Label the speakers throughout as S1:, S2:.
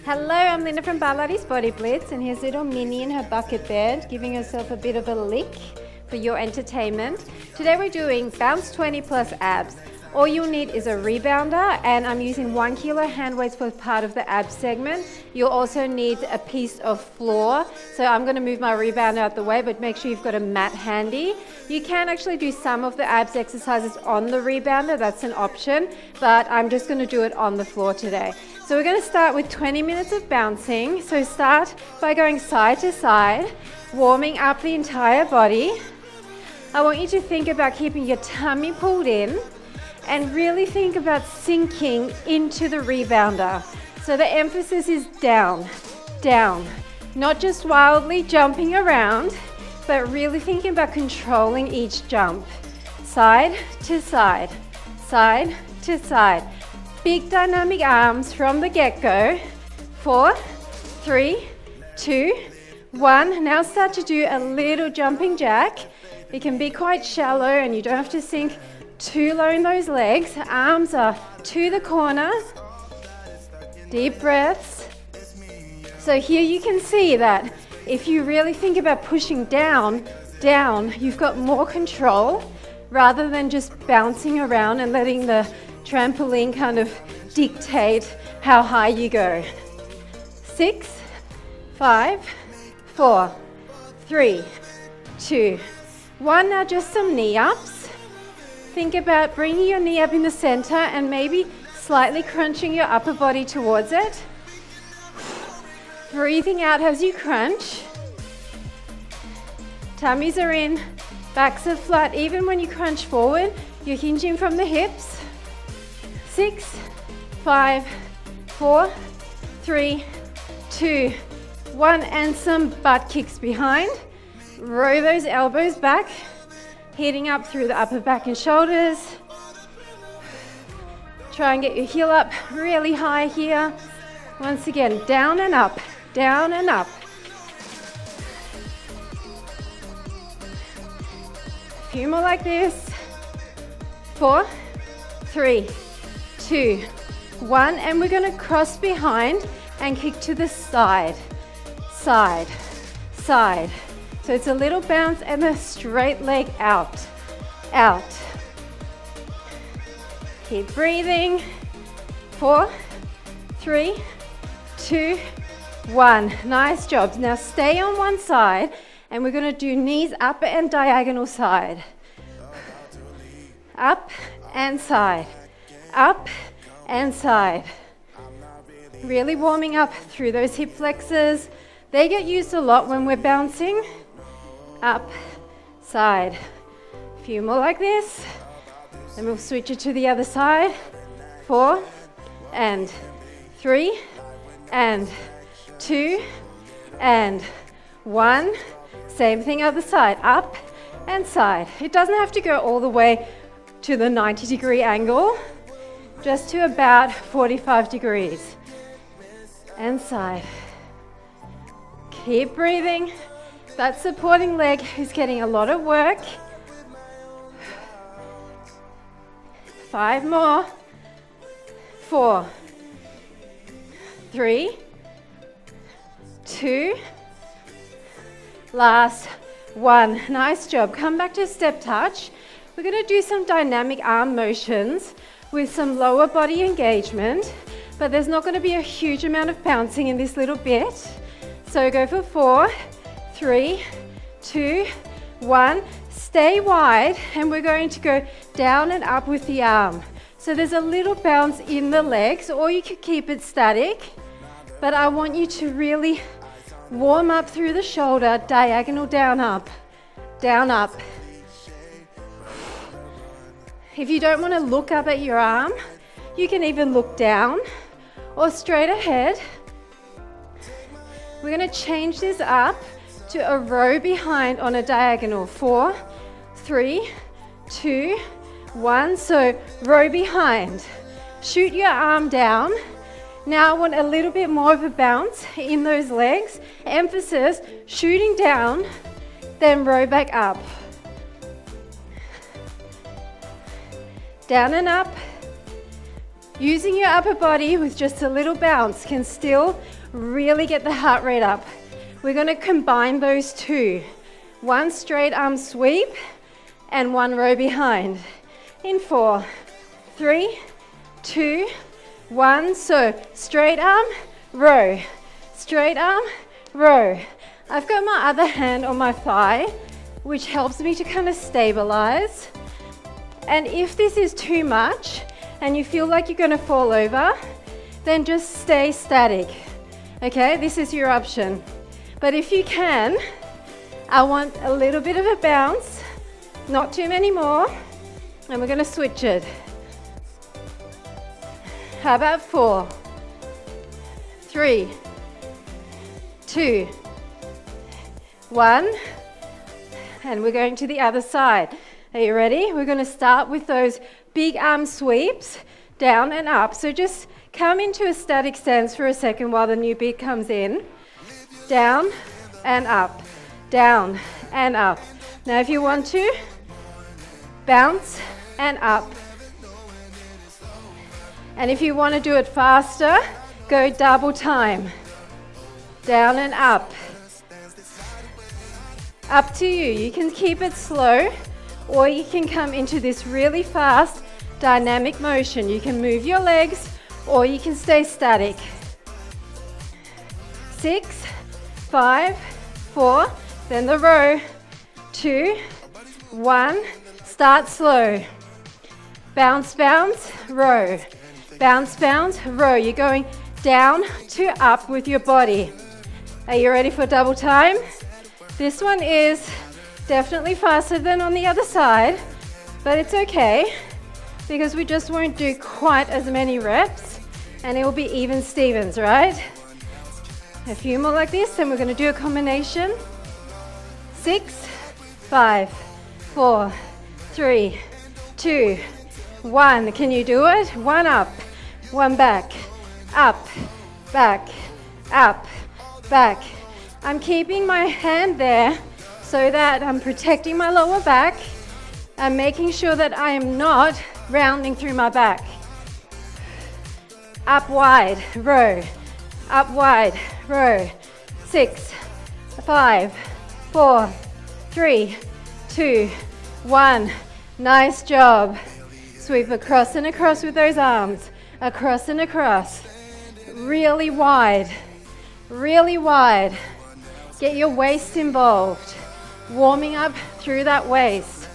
S1: Hello, I'm Linda from Barlates Body Blitz, and here's little Minnie in her bucket bed, giving herself a bit of a lick for your entertainment. Today we're doing bounce 20 plus abs. All you'll need is a rebounder, and I'm using 1 kilo hand weights for part of the ab segment. You'll also need a piece of floor. So I'm going to move my rebounder out the way, but make sure you've got a mat handy. You can actually do some of the abs exercises on the rebounder, that's an option, but I'm just going to do it on the floor today. So we're going to start with 20 minutes of bouncing. So start by going side to side, warming up the entire body. I want you to think about keeping your tummy pulled in and really think about sinking into the rebounder. So the emphasis is down, down, not just wildly jumping around, but really thinking about controlling each jump. Side to side, side to side. Big dynamic arms from the get-go. 4, 3, 2, 1. Now start to do a little jumping jack. It can be quite shallow and you don't have to sink too low in those legs. Arms are to the corner. Deep breaths. So here you can see that if you really think about pushing down, down, you've got more control rather than just bouncing around and letting the trampoline kind of dictate how high you go. 6, 5, 4, 3, 2, 1. Now just some knee ups. Think about bringing your knee up in the center and maybe slightly crunching your upper body towards it. Breathing out as you crunch. Tummies are in, backs are flat. Even when you crunch forward, you're hinging from the hips. 6, 5, 4, 3, 2, 1. And some butt kicks behind. Row those elbows back, heating up through the upper back and shoulders. Try and get your heel up really high here. Once again, down and up, down and up. A few more like this. 4, 3, 2, 1, and we're going to cross behind and kick to the side, side, side. So it's a little bounce and a straight leg out, out. Keep breathing. 4, 3, 2, 1. Nice job. Now stay on one side and we're going to do knees up and diagonal side. Up and side. Up and side. Really warming up through those hip flexors. They get used a lot when we're bouncing. Up, side. A few more like this. Then we'll switch it to the other side. 4 and 3 and 2 and 1. Same thing other side. Up and side. It doesn't have to go all the way to the 90-degree angle. Just to about 45 degrees. And side. Keep breathing. That supporting leg is getting a lot of work. 5 more. 4, 3, 2, last 1. Nice job. Come back to step touch. We're going to do some dynamic arm motions with some lower body engagement, but there's not going to be a huge amount of bouncing in this little bit. So go for 4, 3, 2, 1. Stay wide and we're going to go down and up with the arm. So there's a little bounce in the legs, or you could keep it static, but I want you to really warm up through the shoulder, diagonal down, up, down, up. If you don't want to look up at your arm, you can even look down or straight ahead. We're going to change this up to a row behind on a diagonal. 4, 3, 2, 1. So row behind. Shoot your arm down. Now I want a little bit more of a bounce in those legs. Emphasis, shooting down, then row back up. Down and up. Using your upper body with just a little bounce can still Really get the heart rate up. We're going to combine those two. One straight arm sweep and one row behind. In 4, 3, 2, 1. So straight arm, row. Straight arm, row. I've got my other hand on my thigh, which helps me to kind of stabilize. And if this is too much and you feel like you're going to fall over, then just stay static. Okay, this is your option. But if you can, I want a little bit of a bounce, not too many more, and we're going to switch it. How about 4, 3, 2, 1, and we're going to the other side. Are you ready? We're going to start with those big arm sweeps, down and up. So just come into a static stance for a second while the new beat comes in. Down and up, down and up. Now if you want to, bounce and up. And if you want to do it faster, go double time. Down and up. Up to you. You can keep it slow, or you can come into this really fast dynamic motion. You can move your legs, or you can stay static. 6, 5, 4, then the row. 2, 1, start slow. Bounce, bounce, row. Bounce, bounce, row. You're going down to up with your body. Are you ready for double time? This one is definitely faster than on the other side, but it's okay because we just won't do quite as many reps and it will be even Stevens, right? A few more like this, and we're going to do a combination. 6, 5, 4, 3, 2, 1. Can you do it? 1 up, 1 back, up, back, up, back. I'm keeping my hand there so that I'm protecting my lower back. I'm making sure that I am not rounding through my back. Up wide, row. Up wide, row. 6, 5, 4, 3, 2, 1. Nice job. Sweep across and across with those arms. Across and across. Really wide. Really wide. Get your waist involved. Warming up through that waist.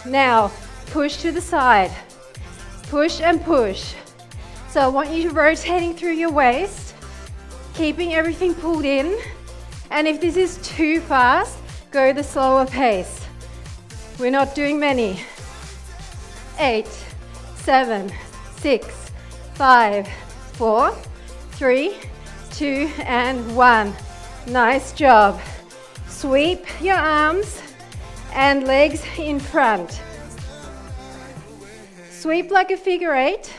S1: Now, push to the side. Push and push. So I want you rotating through your waist, keeping everything pulled in. And if this is too fast, go the slower pace. We're not doing many. 8, 7, 6, 5, 4, 3, 2, and 1. Nice job. Sweep your arms and legs in front. Sweep like a figure 8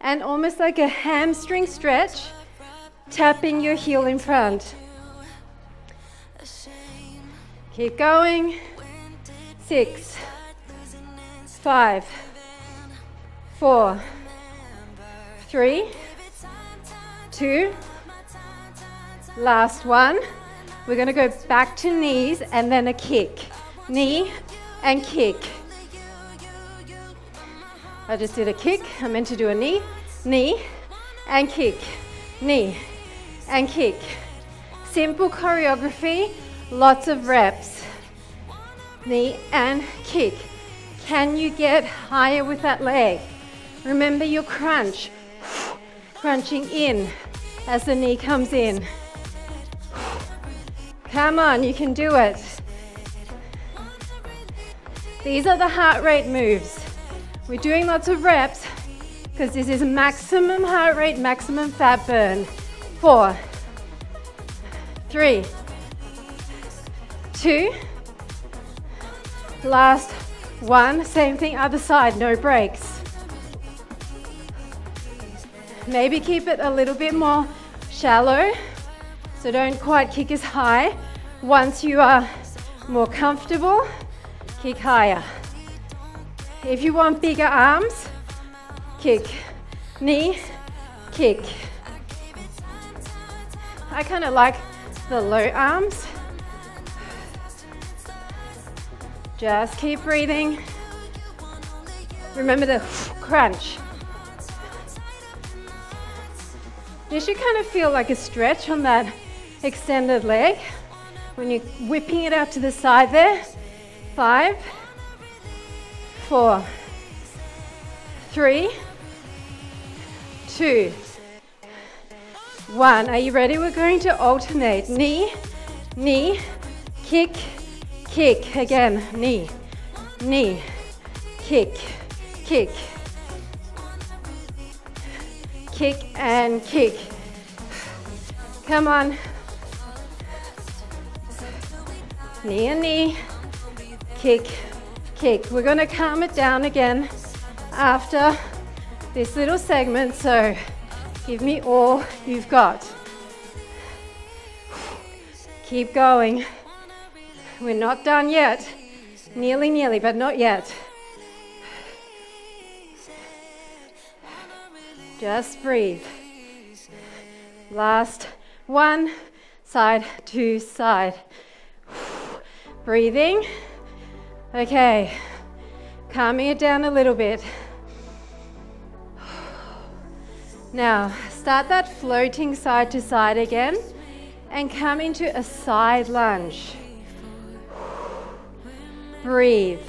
S1: and almost like a hamstring stretch, tapping your heel in front. Keep going. 6, 5, 4, 3, 2, last one. We're going to go back to knees and then a kick. Knee and kick. I just did a kick. I meant to do a knee. Knee and kick. Knee and kick. Simple choreography, lots of reps. Knee and kick. Can you get higher with that leg? Remember your crunch. Crunching in as the knee comes in. Come on, you can do it. These are the heart rate moves. We're doing lots of reps because this is maximum heart rate, maximum fat burn. 4, 3, 2, last one. Same thing, other side, no breaks. Maybe keep it a little bit more shallow, so don't quite kick as high. Once you are more comfortable, kick higher. If you want bigger arms, kick, knee, kick. I kind of like the low arms. Just keep breathing. Remember the crunch. You should kind of feel like a stretch on that extended leg when you're whipping it out to the side there. 5, 4, 3, 2, 1. Are you ready? We're going to alternate. Knee, knee, kick, kick. Again, knee, knee, kick, kick, kick and kick. Come on. Knee and knee, kick, kick. We're going to calm it down again after this little segment, so give me all you've got. Keep going. We're not done yet. Nearly, nearly, but not yet. Just breathe. Last one, side to side. Breathing. Okay, calming it down a little bit. Now, start that floating side to side again and come into a side lunge. Breathe.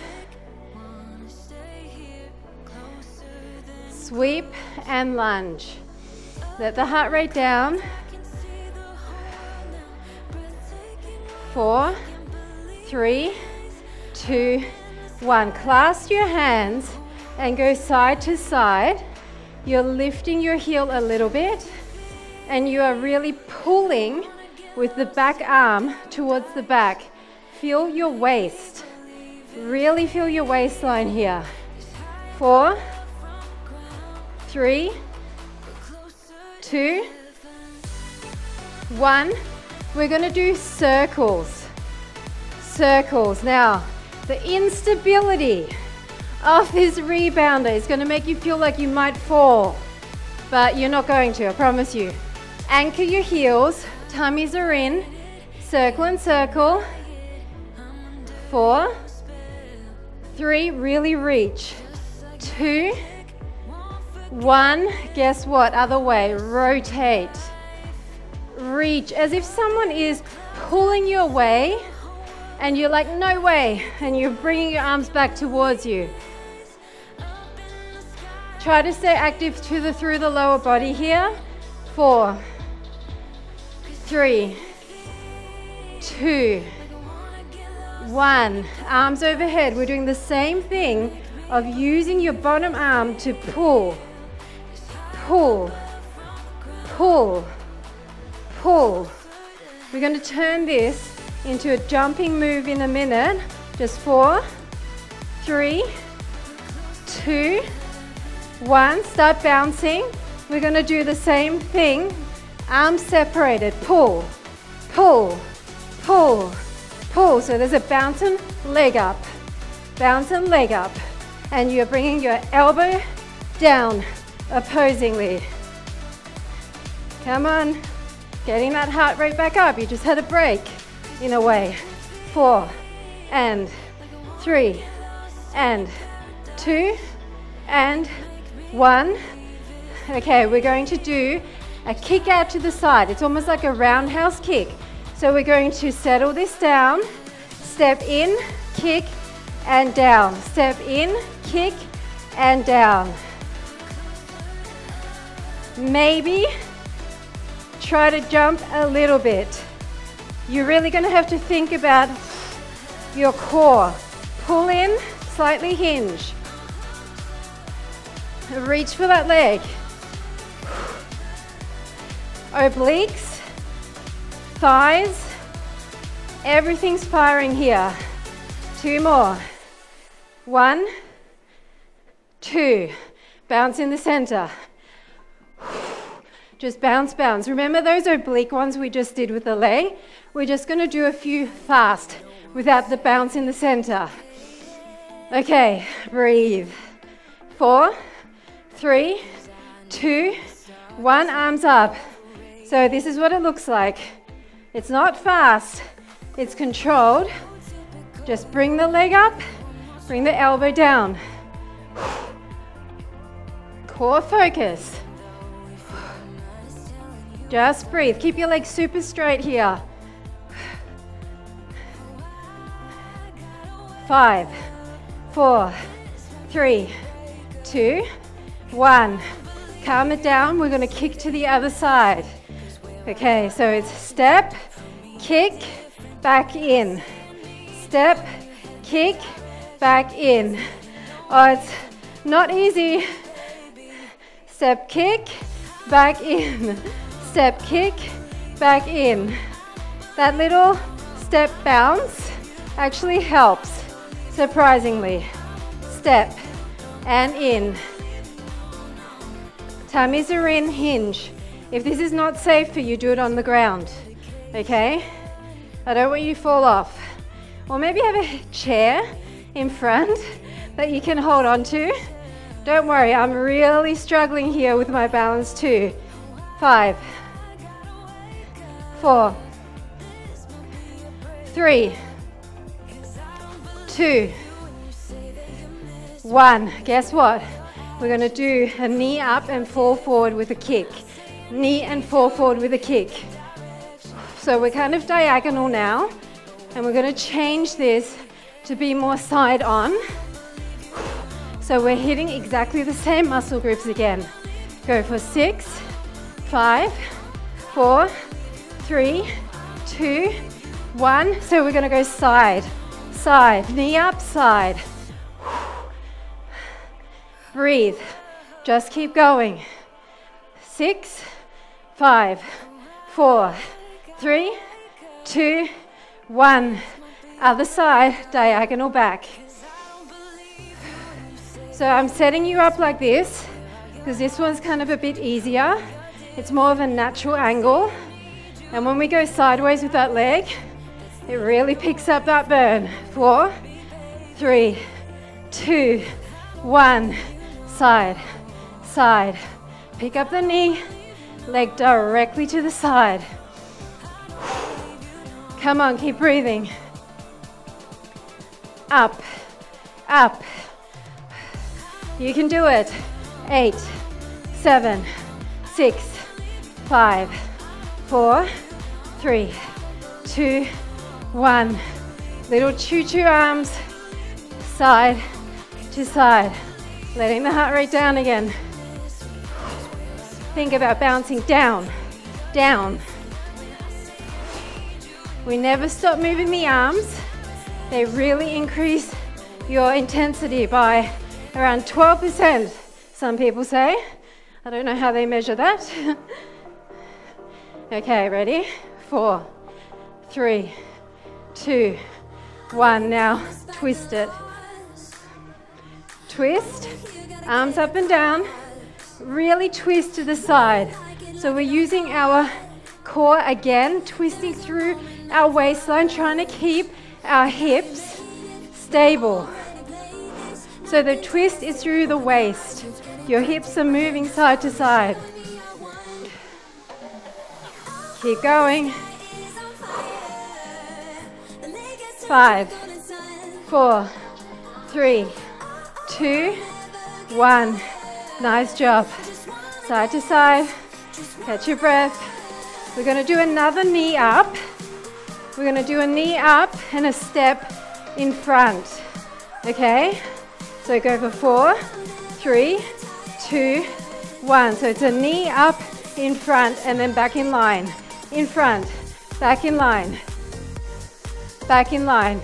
S1: Sweep and lunge. Let the heart rate down. 4, 3, 2, 1. Clasp your hands and go side to side. You're lifting your heel a little bit and you are really pulling with the back arm towards the back. Feel your waist. Really feel your waistline here. 4, 3, 2, 1. We're going to do circles. Circles. Now, the instability of this rebounder is going to make you feel like you might fall, but you're not going to, I promise you. Anchor your heels, tummies are in, circle and circle. 4, 3, really reach. 2, 1, guess what? Other way, rotate. Reach, as if someone is pulling you away and you're like, no way, and you're bringing your arms back towards you. Try to stay active through the lower body here. 4, 3, 2, 1. Arms overhead. We're doing the same thing of using your bottom arm to pull, pull, pull, pull. We're going to turn this into a jumping move in a minute. Just 4, 3, 2, 1. Start bouncing. We're going to do the same thing. Arms separated. Pull, pull, pull, pull. So there's a bounce and leg up. Bounce and leg up. And you're bringing your elbow down opposingly. Come on. Getting that heart rate back up. You just had a break in a way. 4 and 3 and 2 and 1. Okay, we're going to do a kick out to the side. It's almost like a roundhouse kick. So we're going to settle this down, step in, kick, and down. Step in, kick, and down. Maybe try to jump a little bit. You're really going to have to think about your core. Pull in, slightly hinge. Reach for that leg. Obliques, thighs, everything's firing here. 2 more. 1, 2. Bounce in the center. Just bounce, bounce. Remember those oblique ones we just did with the leg? We're just going to do a few fast without the bounce in the center. Okay, breathe. 4, 3, 2, 1. Arms up. So this is what it looks like. It's not fast, it's controlled. Just bring the leg up, bring the elbow down. Core focus. Just breathe. Keep your legs super straight here. 5, 4, 3, 2, 1. Calm it down. We're going to kick to the other side. Okay, so it's step, kick, back in. Step, kick, back in. Oh, it's not easy. Step, kick, back in. Step, kick, back in. That little step bounce actually helps, surprisingly. Step and in. Tummies are in, hinge. If this is not safe for you, do it on the ground, okay? I don't want you to fall off. Or maybe have a chair in front that you can hold on to. Don't worry, I'm really struggling here with my balance too. 5, 4, 3, 2, 1. Guess what? We're going to do a knee up and fall forward with a kick. Knee and fall forward with a kick. So we're kind of diagonal now, and we're going to change this to be more side on. So we're hitting exactly the same muscle groups again. Go for 6, 5, 4, 3, 2, 1. So we're going to go side, side, knee up, side. Breathe. Just keep going. 6, 5, 4, 3, 2, 1. Other side, diagonal back. So I'm setting you up like this because this one's kind of a bit easier. It's more of a natural angle. And when we go sideways with that leg, it really picks up that burn. 4, 3, 2, 1. Side, side. Pick up the knee, leg directly to the side. Come on, keep breathing. Up, up. You can do it. 8, 7, 6, 5, 4, 3, 2, 1. Little choo-choo arms, side to side. Letting the heart rate down again. Think about bouncing down, down. We never stop moving the arms. They really increase your intensity by around 12%, some people say. I don't know how they measure that. Okay, ready? 4, 3, 2, 1. Now twist it. Twist, arms up and down, really twist to the side. So we're using our core again, twisting through our waistline, trying to keep our hips stable. So the twist is through the waist. Your hips are moving side to side. Keep going. 5, 4, 3, 2, 1. Nice job. Side to side. Catch your breath. We're going to do another knee up. We're going to do a knee up and a step in front. Okay? So go for 4, 3, 2, 1. So it's a knee up in front and then back in line. In front. Back in line. Back in line.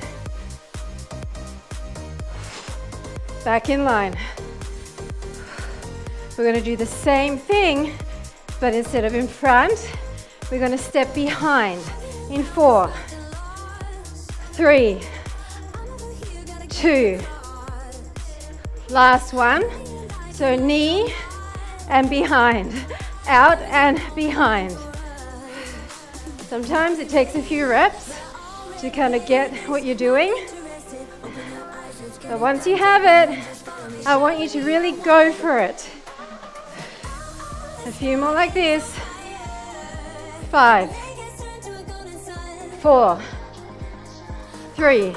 S1: Back in line. We're going to do the same thing, but instead of in front, we're going to step behind in 4, 3, 2. Last one. So knee and behind, out and behind. Sometimes it takes a few reps to kind of get what you're doing. But once you have it, I want you to really go for it. A few more like this. 5, 4, 3,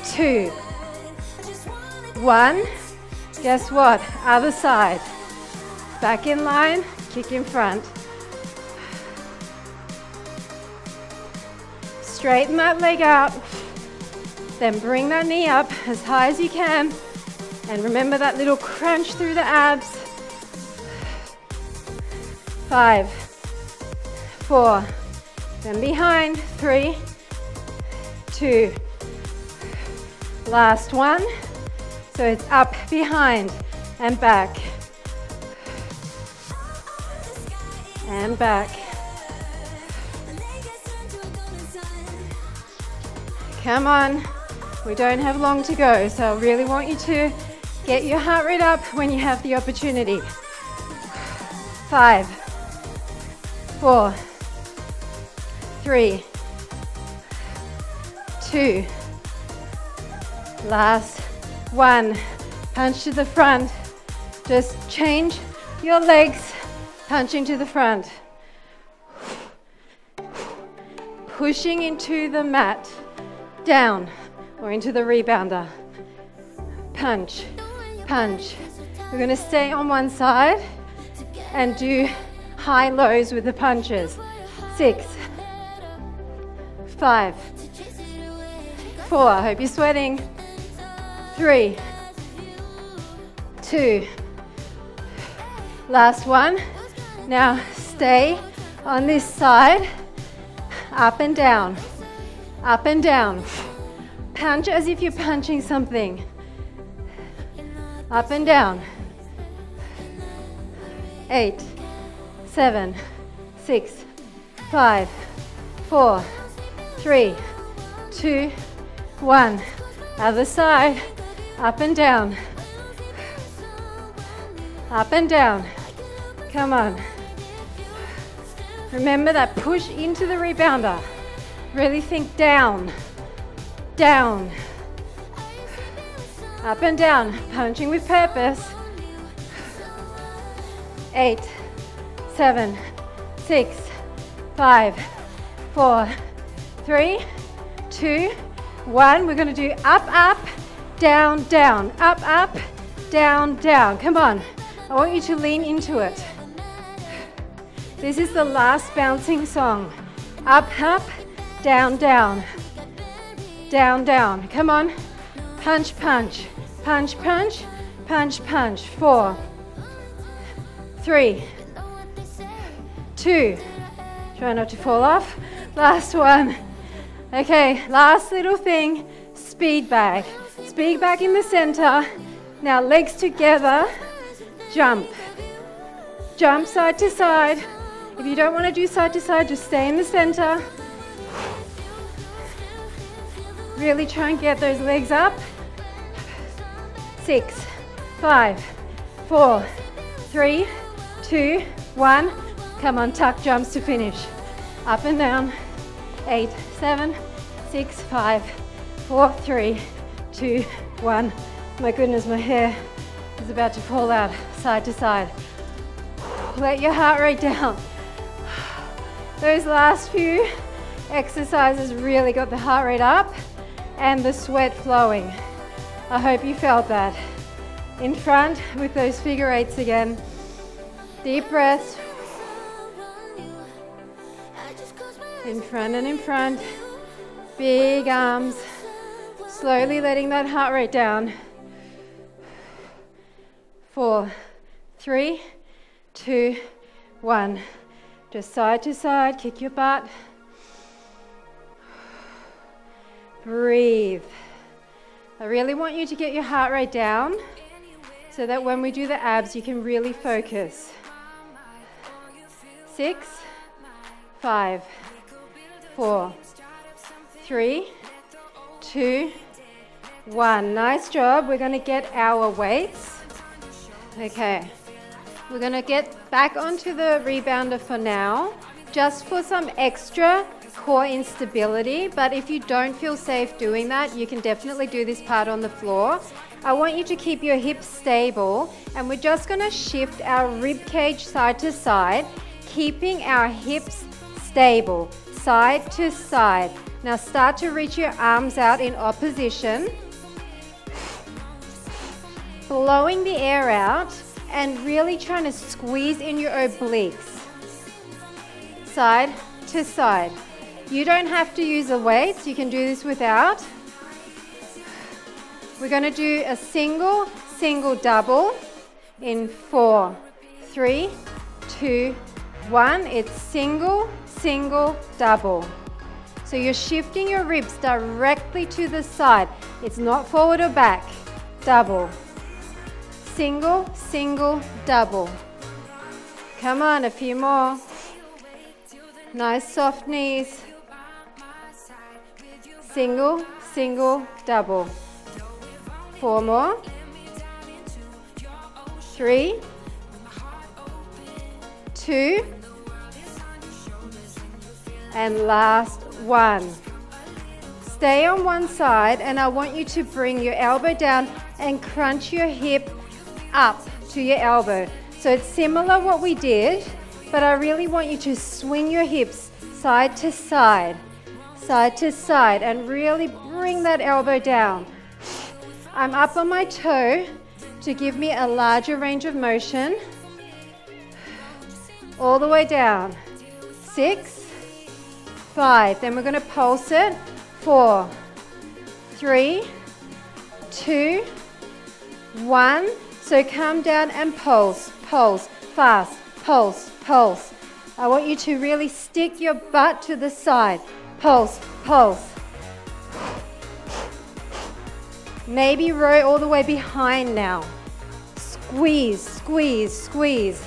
S1: 2, 1. Guess what? Other side. Back in line, kick in front. Straighten that leg out. Then bring that knee up as high as you can. And remember that little crunch through the abs. 5, 4, then behind, 3, 2, last one. So it's up, behind, and back. And back. Come on, we don't have long to go, so I really want you to get your heart rate up when you have the opportunity. 5, 4, 3, 2, last one. Punch to the front. Just change your legs, punching to the front. Pushing into the mat, down, or into the rebounder. Punch, punch. We're going to stay on one side and do high lows with the punches. 6, 5, 4, I hope you're sweating. 3, 2, last one. Now stay on this side, up and down, up and down. Punch as if you're punching something. Up and down. 8, 7, 6, 5, 4, 3, 2, 1. Other side, up and down. Up and down. Come on. Remember that push into the rebounder. Really think down, down. Up and down, punching with purpose. 8, 7, 6, 5, 4, 3, 2, 1. We're going to do up, up, down, down, up, up, down, down. Come on. I want you to lean into it. This is the last bouncing song. Up, up, down, down, down, down. Come on. Punch, punch, punch, punch, punch, punch. 4, 3, 2. Try not to fall off. Last one. Okay, last little thing, speed bag. Speed bag in the center. Now legs together, jump. Jump side to side. If you don't want to do side to side, just stay in the center. Really try and get those legs up. 6, 5, 4, 3, 2, 1. Come on, tuck jumps to finish. Up and down. 8, 7, 6, 5, 4, 3, 2, 1. My goodness, my hair is about to fall out side to side. Let your heart rate down. Those last few exercises really got the heart rate up and the sweat flowing. I hope you felt that. In front with those figure eights again. Deep breaths. In front and in front. Big arms. Slowly letting that heart rate down. 4, 3, 2, 1. Just side to side, kick your butt. Breathe. I really want you to get your heart rate down so that when we do the abs, you can really focus. 6, 5, 4, 3, 2, 1. Nice job. We're going to get our weights. Okay. We're going to get back onto the rebounder for now, just for some extra core instability. But if you don't feel safe doing that, you can definitely do this part on the floor. I want you to keep your hips stable, and we're just going to shift our rib cage side to side, keeping our hips stable, side to side. Now start to reach your arms out in opposition, blowing the air out and really trying to squeeze in your obliques, side to side. You don't have to use the weights, you can do this without. We're going to do a single, single, double in 4, 3, 2, 1. It's single, single, double. So you're shifting your ribs directly to the side. It's not forward or back. Double. Single, single, double. Come on, a few more. Nice soft knees. Single, single, double. 4 more. 3, 2, and last 1. Stay on one side, and I want you to bring your elbow down and crunch your hip up to your elbow. So it's similar what we did, but I really want you to swing your hips side to side, and really bring that elbow down. I'm up on my toe to give me a larger range of motion. All the way down. 6, 5. Then we're going to pulse it. 4, 3, 2, 1. So come down and pulse, pulse, fast, pulse, pulse. I want you to really stick your butt to the side. Pulse, pulse. Maybe row all the way behind now. Squeeze, squeeze, squeeze.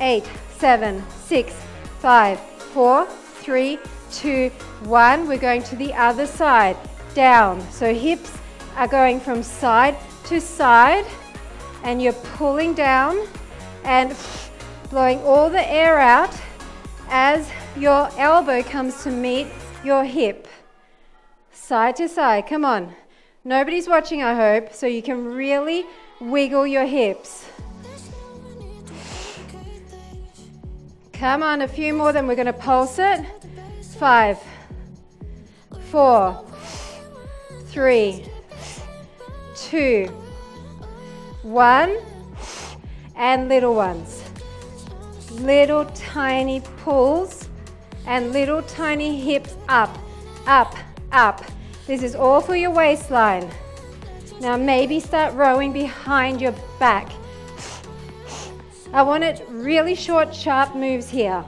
S1: 8, 7, 6, 5, 4, 3, 2, 1. We're going to the other side. Down. So hips are going from side to side, and you're pulling down and blowing all the air out as your elbow comes to meet your hip. Side to side. Come on. Nobody's watching, I hope, so you can really wiggle your hips. Come on, a few more, then we're going to pulse it. 5, 4, 3, 2, 1, and little ones. Little tiny pulls and little tiny hips up, up, up. This is all for your waistline. Now maybe start rowing behind your back. I want it really short, sharp moves here.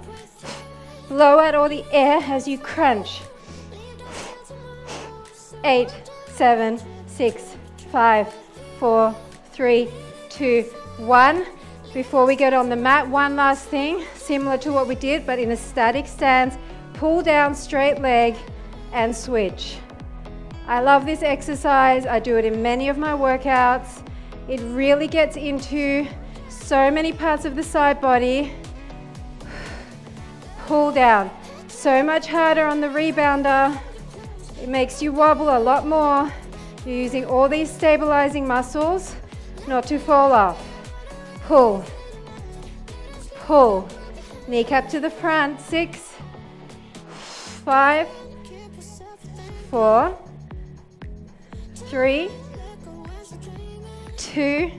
S1: Blow out all the air as you crunch. 8, 7, 6, 5, 4, 3, 2, 1. Before we get on the mat, one last thing, similar to what we did, but in a static stance. Pull down, straight leg, and switch. I love this exercise. I do it in many of my workouts. It really gets into so many parts of the side body. Pull down. So much harder on the rebounder. It makes you wobble a lot more. You're using all these stabilizing muscles not to fall off. Pull. Pull. Kneecap to the front. 6, 5, 4, 3, 2,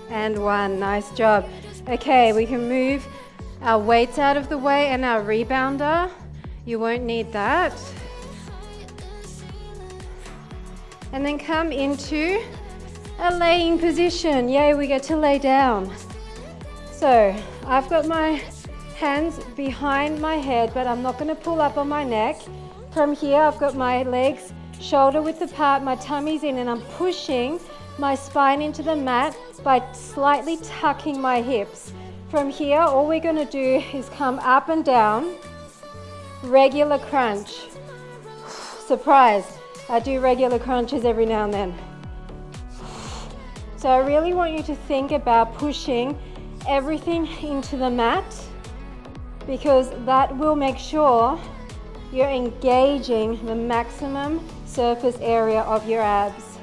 S1: and 1. Nice job. Okay, we can move our weights out of the way and our rebounder. You won't need that. And then come into a laying position. Yay, we get to lay down. So I've got my hands behind my head, but I'm not going to pull up on my neck. From here, I've got my legs shoulder width apart, my tummy's in, and I'm pushing my spine into the mat by slightly tucking my hips. From here, all we're going to do is come up and down, regular crunch. Surprise, I do regular crunches every now and then. So I really want you to think about pushing everything into the mat, because that will make sure you're engaging the maximum surface area of your abs.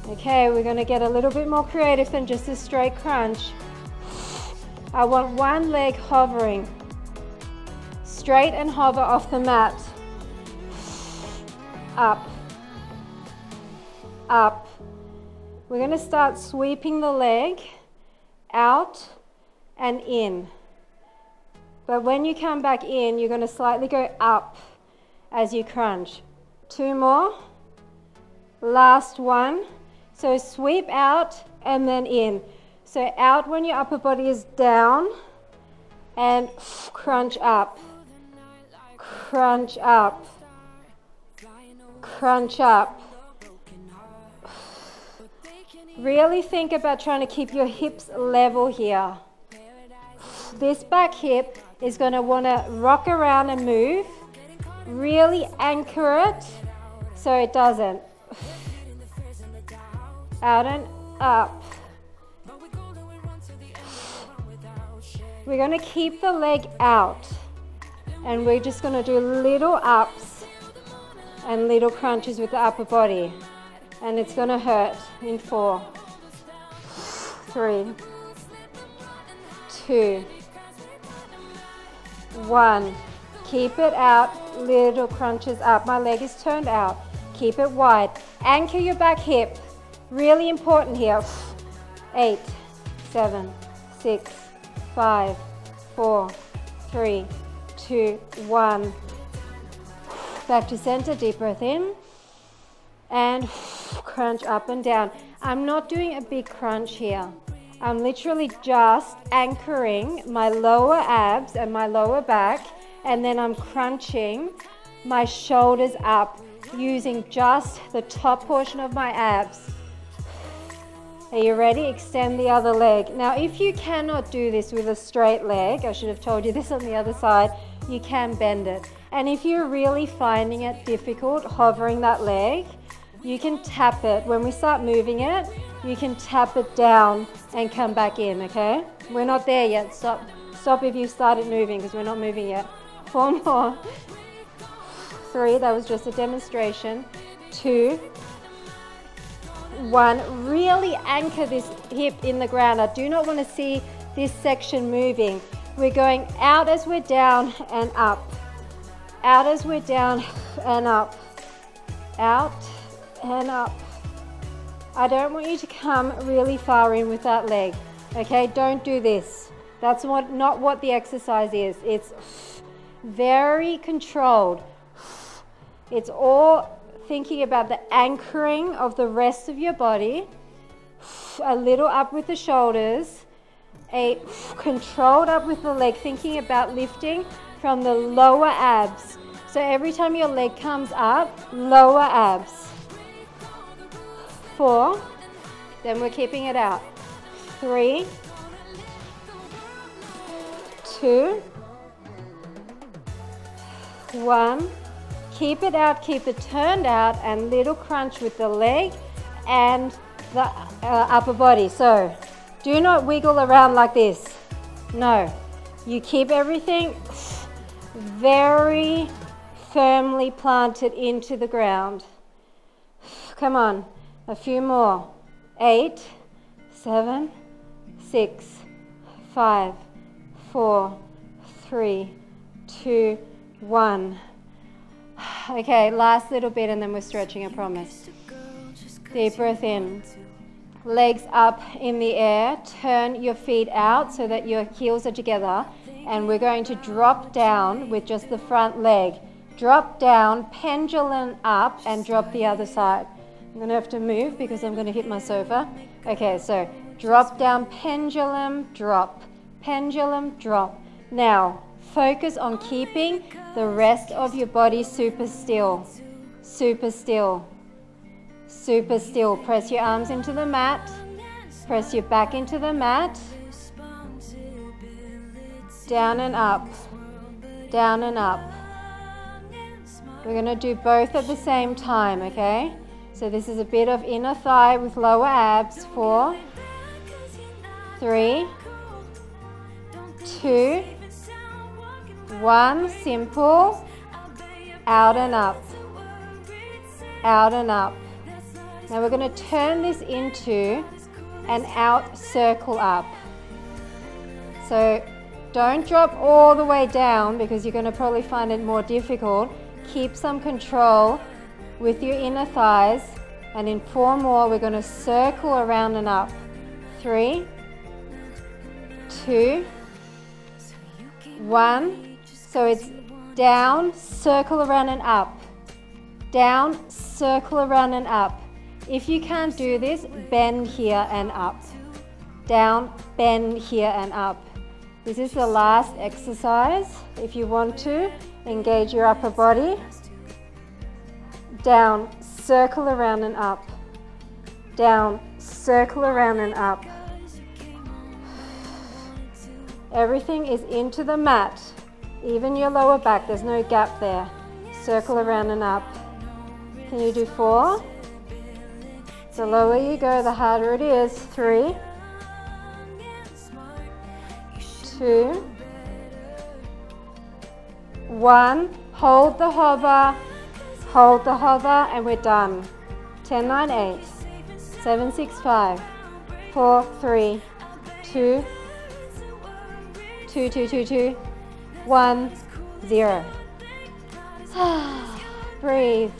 S1: Okay, we're going to get a little bit more creative than just a straight crunch. I want one leg hovering. Straight and hover off the mat. Up. Up. We're going to start sweeping the leg out and in. But when you come back in, you're going to slightly go up as you crunch. 2 more. Last one. So sweep out and then in. So out when your upper body is down and crunch up. Crunch up. Crunch up. Really think about trying to keep your hips level here. This back hip is going to want to rock around and move. Really anchor it so it doesn't. Out and up. We're going to keep the leg out and we're just going to do little ups and little crunches with the upper body, and it's going to hurt in 4, 3, 2, 1. Keep it out, little crunches up. My leg is turned out. Keep it wide. Anchor your back hip. Really important here. 8, 7, 6, 5, 4, 3, 2, 1. Back to center, deep breath in. And crunch up and down. I'm not doing a big crunch here. I'm literally just anchoring my lower abs and my lower back, and then I'm crunching my shoulders up using just the top portion of my abs. Are you ready? Extend the other leg. Now, if you cannot do this with a straight leg, I should have told you this on the other side, you can bend it. And if you're really finding it difficult hovering that leg, you can tap it. When we start moving it, you can tap it down and come back in, okay? We're not there yet. Stop if you started moving, because we're not moving yet. 4 more. 3, that was just a demonstration. 2, 1. Really anchor this hip in the ground. I do not want to see this section moving. We're going out as we're down and up. Out as we're down and up. Out and up. I don't want you to come really far in with that leg. Okay, don't do this. That's not what the exercise is. It's very controlled. It's all thinking about the anchoring of the rest of your body. A little up with the shoulders. A controlled up with the leg, thinking about lifting from the lower abs. So every time your leg comes up, lower abs. 4, then we're keeping it out. 3, 2, 1. Keep it out, keep it turned out, and little crunch with the leg and the upper body. So do not wiggle around like this. No, you keep everything very firmly planted into the ground. Come on, a few more. 8, 7, 6, 5, 4, 3, 2, 1. Okay, last little bit and then we're stretching, I promise. Deep breath in. Legs up in the air. Turn your feet out so that your heels are together. And we're going to drop down with just the front leg. Drop down, pendulum up, and drop the other side. I'm going to have to move because I'm going to hit my sofa. Okay, so drop down, pendulum, drop. Pendulum, drop. Now, focus on keeping the rest of your body super still. Super still. Super still. Press your arms into the mat. Press your back into the mat. Down and up. Down and up. We're going to do both at the same time, okay? So this is a bit of inner thigh with lower abs. 4, 3, 2, 1. Simple. Out and up. Out and up. Now we're going to turn this into an out circle up. So don't drop all the way down because you're going to probably find it more difficult. Keep some control with your inner thighs, and in 4 more we're going to circle around and up. 3, 2, 1. So it's down, circle around and up. Down, circle around and up. If you can't do this, bend here and up. Down, bend here and up. This is the last exercise. If you want to, engage your upper body. Down, circle around and up. Down, circle around and up. Everything is into the mat. Even your lower back, there's no gap there. Circle around and up. Can you do 4? The lower you go, the harder it is. 3, 2, 1. Hold the hover, and we're done. 10, 9, 8, 7, 6, 5, 4, 3, 2, 2, 2, 2, 2, 1, 0. Breathe.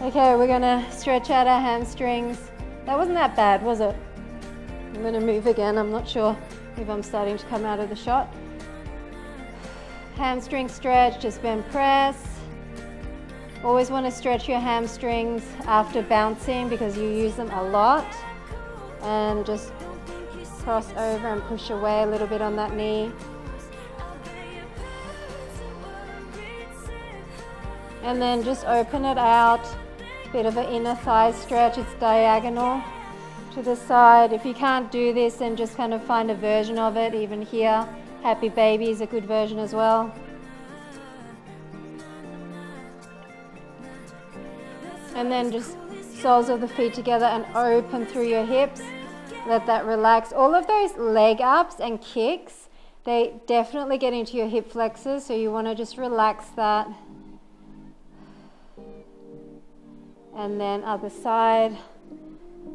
S1: Okay, we're gonna stretch out our hamstrings. That wasn't that bad, was it? I'm gonna move again. I'm not sure if I'm starting to come out of the shot. Hamstring stretch, just bend press. Always want to stretch your hamstrings after bouncing because you use them a lot. And just cross over and push away a little bit on that knee. And then just open it out. Bit of an inner thigh stretch. It's diagonal to the side. If you can't do this, then just kind of find a version of it. Even here, happy baby is a good version as well. And then just soles of the feet together and open through your hips. Let that relax. All of those leg ups and kicks, they definitely get into your hip flexors, so you want to just relax that. And then other side,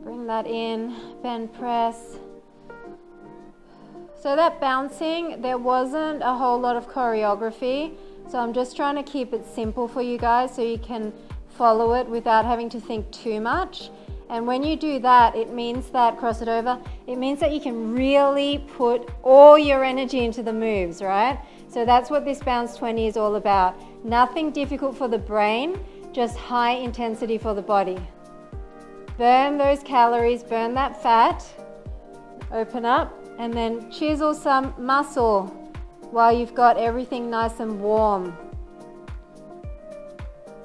S1: bring that in, bend press. So that bouncing, there wasn't a whole lot of choreography, so I'm just trying to keep it simple for you guys so you can follow it without having to think too much. And when you do that, it means that, cross it over, it means that you can really put all your energy into the moves, right? So that's what this Bounce 20 is all about. Nothing difficult for the brain, just high intensity for the body. Burn those calories, burn that fat, open up, and then chisel some muscle while you've got everything nice and warm.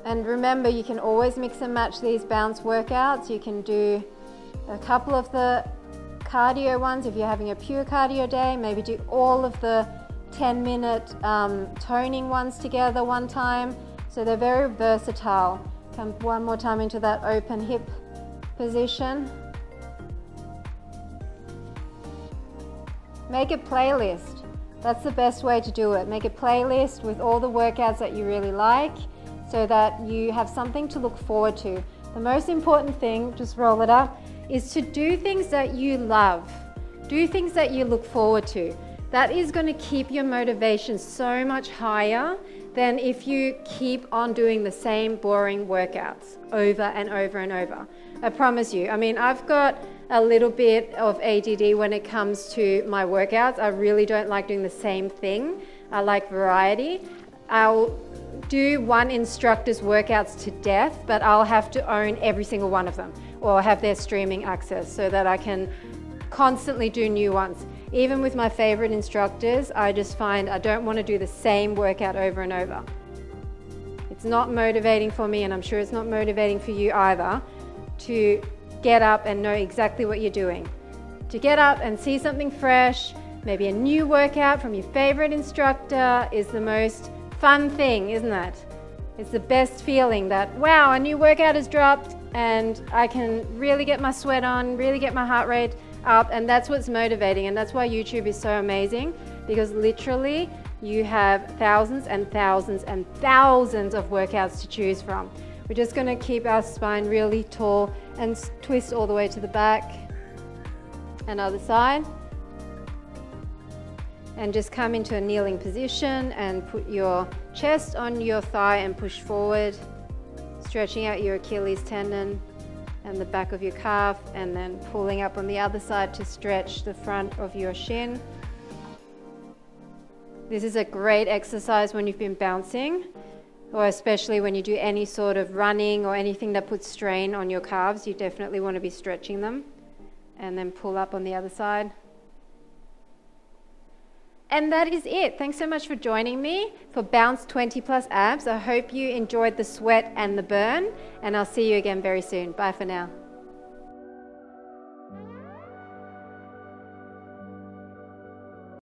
S1: And remember, you can always mix and match these bounce workouts. You can do a couple of the cardio ones if you're having a pure cardio day. Maybe do all of the 10-minute toning ones together one time. So they're very versatile. Come one more time into that open hip position. Make a playlist. That's the best way to do it. Make a playlist with all the workouts that you really like so that you have something to look forward to. The most important thing, just roll it up, is to do things that you love. Do things that you look forward to. That is going to keep your motivation so much higher than if you keep on doing the same boring workouts over and over and over. I promise you. I mean, I've got a little bit of ADD when it comes to my workouts. I really don't like doing the same thing. I like variety. I'll do one instructor's workouts to death, but I'll have to own every single one of them or have their streaming access so that I can constantly do new ones. Even with my favorite instructors, I just find I don't want to do the same workout over and over. It's not motivating for me, and I'm sure it's not motivating for you either, to get up and know exactly what you're doing. To get up and see something fresh, maybe a new workout from your favorite instructor is the most fun thing, isn't it? It's the best feeling that, wow, a new workout has dropped and I can really get my sweat on, really get my heart rate up, and that's what's motivating. And that's why YouTube is so amazing, because literally you have thousands and thousands and thousands of workouts to choose from. We're just going to keep our spine really tall and twist all the way to the back. Another side. And just come into a kneeling position and put your chest on your thigh and push forward, stretching out your Achilles tendon and the back of your calf, and then pulling up on the other side to stretch the front of your shin. This is a great exercise when you've been bouncing, or especially when you do any sort of running or anything that puts strain on your calves. You definitely want to be stretching them. And then pull up on the other side. And that is it. Thanks so much for joining me for Bounce 20 Plus Abs. I hope you enjoyed the sweat and the burn, and I'll see you again very soon. Bye for now.